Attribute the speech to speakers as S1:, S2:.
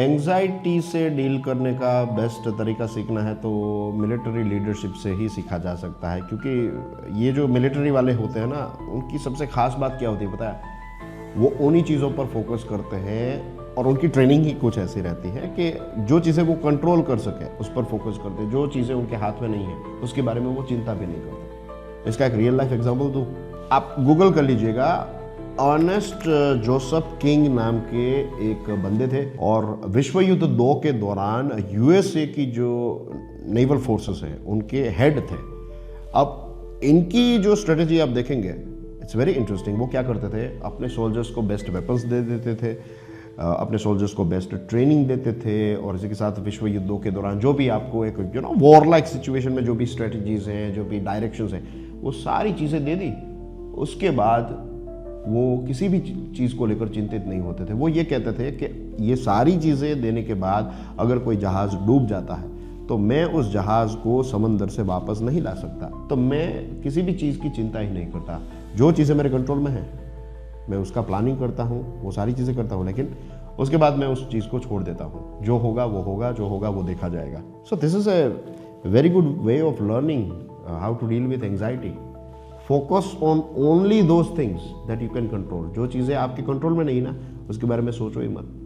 S1: Anxiety से deal करने का बेस्ट तरीका सीखना है तो मिलिट्री लीडरशिप से ही सीखा जा सकता है, क्योंकि ये जो मिलिट्री वाले होते हैं ना, उनकी सबसे खास बात क्या होती है पता है? वो उन्हीं चीज़ों पर फोकस करते हैं और उनकी ट्रेनिंग ही कुछ ऐसी रहती है कि जो चीज़ें वो कंट्रोल कर सके उस पर फोकस करते हैं। जो चीज़ें उनके हाथ में नहीं है उसके बारे में वो चिंता भी नहीं करते। इसका एक रियल लाइफ एग्जाम्पल दूँ, आप गूगल कर लीजिएगा। अर्नेस्ट जोसेफ किंग नाम के एक बंदे थे और विश्व युद्ध 2 के दौरान यूएसए की जो नेवल फोर्सेस हैं उनके हेड थे। अब इनकी जो स्ट्रेटजी आप देखेंगे, इट्स वेरी इंटरेस्टिंग। वो क्या करते थे, अपने सोल्जर्स को बेस्ट वेपन्स दे देते थे, अपने सोल्जर्स को बेस्ट ट्रेनिंग देते थे, और इसी के साथ विश्व युद्धों के दौरान जो भी आपको एक वॉर लाइक सिचुएशन में जो भी स्ट्रेटजीज हैं, जो भी डायरेक्शंस हैं, वो सारी चीज़ें दे दी। उसके बाद वो किसी भी चीज़ को लेकर चिंतित नहीं होते थे। वो ये कहते थे कि ये सारी चीज़ें देने के बाद अगर कोई जहाज़ डूब जाता है तो मैं उस जहाज़ को समंदर से वापस नहीं ला सकता, तो मैं किसी भी चीज़ की चिंता ही नहीं करता। जो चीज़ें मेरे कंट्रोल में हैं मैं उसका प्लानिंग करता हूँ, वो सारी चीज़ें करता हूँ, लेकिन उसके बाद मैं उस चीज़ को छोड़ देता हूँ। जो होगा वो होगा, जो होगा वो देखा जाएगा। So this is a very good way of learning how to deal with anxiety. Focus on only those things that you can control. जो चीज़ें आपके कंट्रोल में नहीं ना, उसके बारे में सोचो ही मत।